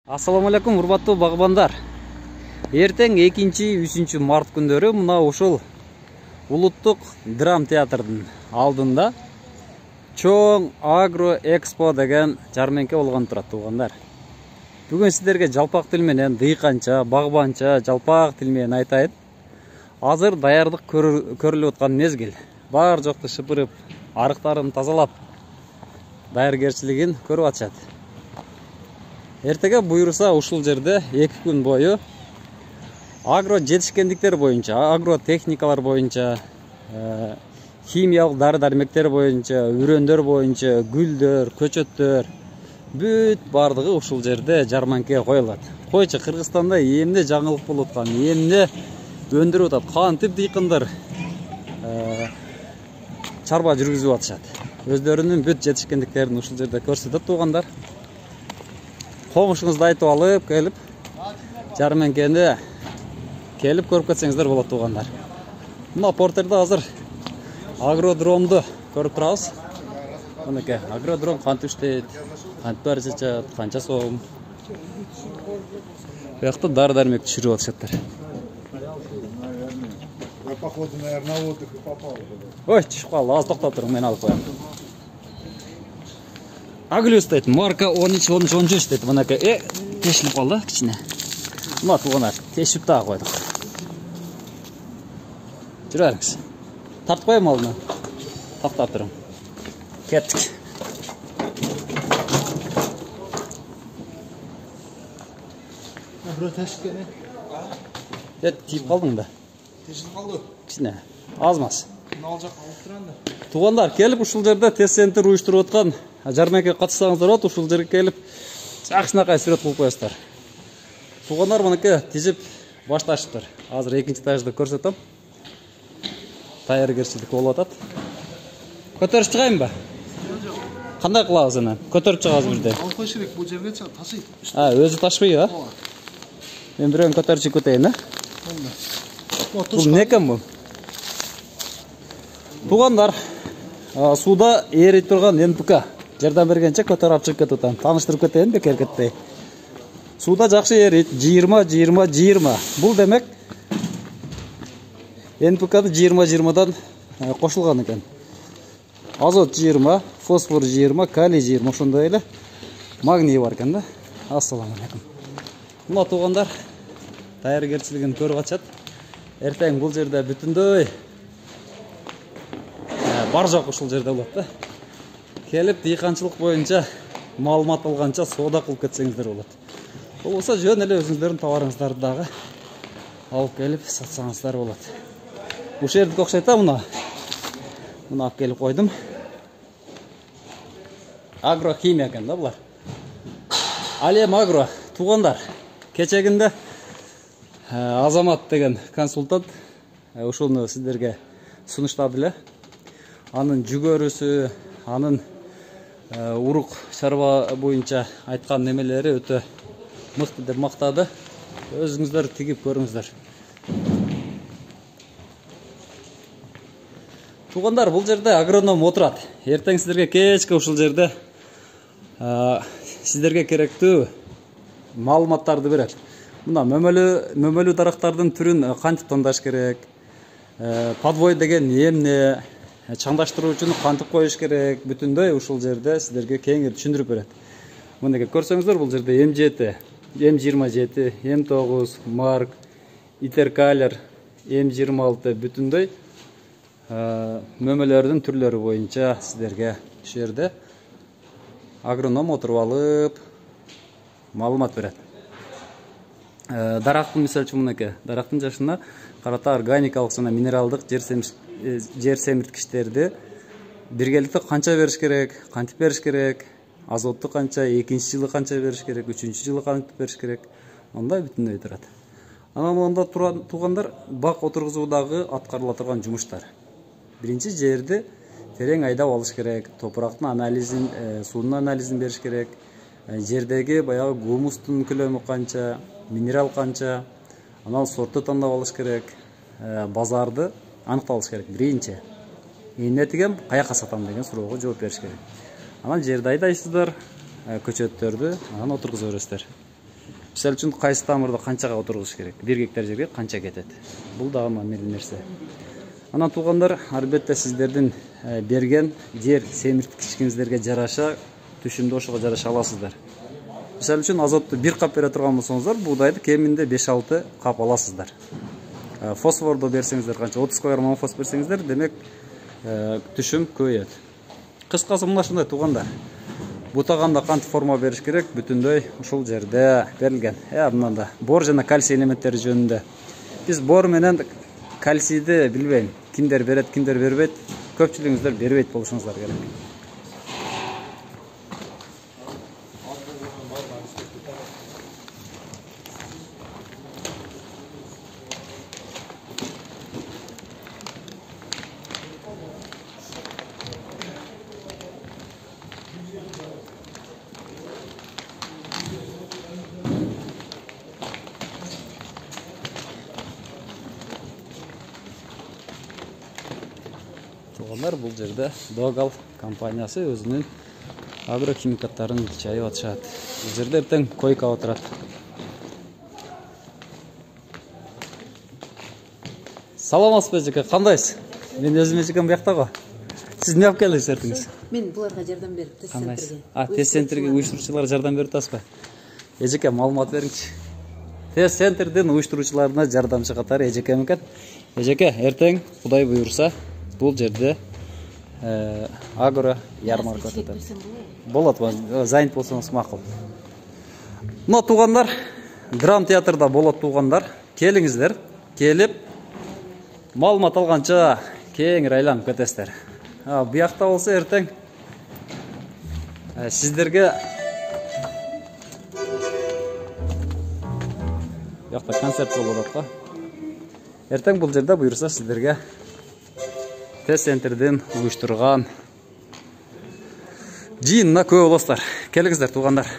Ассаламу алейкум, урматтуу багбандар. Эртең 2-3 март күндөрү мына ушул улуттук драм театрдын алдында чоң агро экспо деген жармеңке болгон турат туугандар. Бүгүн сиздерге жалпак тил менен дыйканча, багбанча, жалпак тил менен айтайын. Азыр даярдык көрүлүп аткан мезгил. Бар жокту шыпырып, арыктарын тазалап, даяргерчилигин көрүп атышат. Эртеге буйруса ушул жерде 2 күн бою агро жетишкендиктер боюнча, агро техникалар боюнча, химиялык дары-дармектер боюнча, үрөндөр боюнча, гүлдөр, көчөттөр бүт бардыгы ушул жерде жарманке коюлат. Койчу Кыргызстанда эмне жаңылык болуп аткан, эмне өндүрүп атат, кантип дыйкандар чарба жүргүзүп атышат. Өздөрүнүн бүт жетишкендиктерин ушул жерде көрсөтөт туугандар. Комушуңузду айтып алып, келип жармеңкени келип көрүп кетсеңиздер болот туугандар. Мына портерде азыр агродромду көрүп турабыз. Мынакей агродром кантип иштейт, кантип баары чачат, канча сом. Буякта дары-дармек түшүрүп атышаттыр. Я походу, наверное, на отдых и попал. Ой, түшүп калды, аз токтоп туруң, мен алып коем. Аглюс дейт, марка 13-13-13 дейт. Мынакей, тешилип калды кичине. Мына туугандар, тешип дагы койдук. Жүрө бериңиз. Тартып коем алдына. Токтоп туруң. Кеттик. Бирөө тешип келе. Тиіп калдың да. Тешип калды. Кичине. Аз-маз. Ал жакка алып турам да. Туугандар, келип ушул жерде тест центр уюштуруп аткан жармеңкеге катышсаңыздар болот. Ушул жерге келип жакшынакай сүрөт кылып коесуздар. Туугандар, мынакей тизип башташыптыр. Азыр экинчи этажды көрсөтөм. Даяргерчилик болуп атат. Көтөрүп чыгайынбы? Кандай кылабыз анан? Көтөрүп чыгабыз бирден. Алып коюш керек, бул жерге ташый. Өзү ташпайбы, а? Мен бирөөнү көтөрүп кетейин, а? Бул не экен бул? Туугандар, сууда эрип турган НПК. Жардам бергенче көтөрүп алып чыгып кетип атам. Тааныштырып кетейин бекер кетпей. Сууда жакшы эрийт, 20-20-20. Бул демек НПК-ды 20-20дан кошулган экен. Азот 20, фосфор 20, калий 20, ошондой эле магний бар экен да. Ассаламу алейкум. Мына туугандар, даяргерчилигин көрүп атышат. Эртең бул жерде бүтүндөй бар жок ушул жерде болот да. Келип дыйканчылык боюнча маалымат алганча соода кылып кетсеңиздер болот. Болбосо жөн эле өзүңүздөрдүн товарыңыздарды дагы алып келип сатсаңыздар болот. Ушул жердики окшойт да мына. Мына алып келип койдум. Агрохимия экен да булар. Алем агро туугандар. Кечегинде Азамат деген консультант ушуну сиздерге сунуштады эле. Анын жүгөрүсү, анын урук чарба боюнча айткан немелери өтө мыкты деп мактады. Өзүңүздөр тигип көрүңүздөр. Туугандар, бул жерде агроном отурат. Эртең сиздерге кечке ушул жерде сиздерге керектүү маалыматтарды берет. Мына мөмөлүү дарактардын түрүн кантип тандаш керек, подвой деген эмне, чаңдаштыруу үчүн кантип коюш керек, бүтүндөй ушул жерде сиздерге кеңири түшүндүрүп берет. Мындай көрсөңүздөр, бул жерде М7, М27, М9, Марк, Интеркалер, М26 бүтүндөй мөмөлөрдүн түрлөрү боюнча сиздерге ушул жерде агроном отуруп алып маалымат берет. Дарактын мисалы үчүн мынакей, дарактын жашына карата органикалык жана минералдык жер семирткичтерди биргеликте канча бериш керек, кантип бериш керек, азотту канча, экинчи жылы канча бериш керек, үчүнчү жылы кантип бериш керек, андай бүтүндөй турат. Анан монда туугандар, бак отургузуудагы аткарыла турган жумуштар. Биринчи жерди терең айдап алыш керек, топурактын анализин, суунун анализин бериш керек, жердеги баягы гумустун көлөмү канча, минерал канча, анан сортту тандап алыш керек, базарды аныктап алыш керек. Биринчи эмне тигем, каяка сатам деген суроого жооп бериш керек. Анан жерди айдайсыздар, көчөттөрдү анан отургуза бересиздер. Мисалы үчүн кайсы тамырды канчага отургуш керек, 1 гектар жерге канча кетет. Бул дагы маанилүү нерсе. Анан туугандар, албетте сиздердин берген жер семирткичиңиздерге жараша түшүмдү ошого жараша аласыздар. Мисалы үчүн азотту 1 кап бере турган болсоңуздар, буудайды кеминде 5-6 кап аласыздар. Фосфорду берсеңиздер, канча 30 кг фосфор берсеңиздер, демек түшүм көбөйөт. Кыскасы мына ушундай туугандар. Бутаганда кантип форма бериш керек, бүтүндөй ушул жерде берилген. Мында бор жана кальций элементтери жөнүндө. Биз бор менен кальцийди билбейм, кимдер берет, кимдер бербейт. Көпчүлүгүңүздөр бербейт болушуңуздар керек. Туугандар, бул жерде Догал компаниясы өзүнүн агрохимикаттарын чайып атышат. Бул жерде эртең койка отурат. Саламатсызбы эжеке, кандайсыз? Мен өзүм эжекем буякта го. Сиз эмне алып келдиңиз эртеңиз? Мен буларга жардам берип, тест центрге. Тест центрге уюштуруучулар жардам берип атасызбы? Эжеке, маалымат бериңчи. Тест центрдин уюштуруучуларына жардамчы катары эжекем экен. Эжеке, эртең Кудай буйруса бул жерде агро ярмарка өтөт. Болот, занят болсоңуз макул. Мына туугандар, драм театрда болот туугандар. Келиңиздер, келип маалымат алганча кеңири айланып кетесиздер. Буякта болсо эртең сиздерге буякта концерт болуп атат го. Эртең бул жерде буйруса сиздерге тест центрдин уюштурган жыйынына көп болосуздар. Келиңиздер туугандар.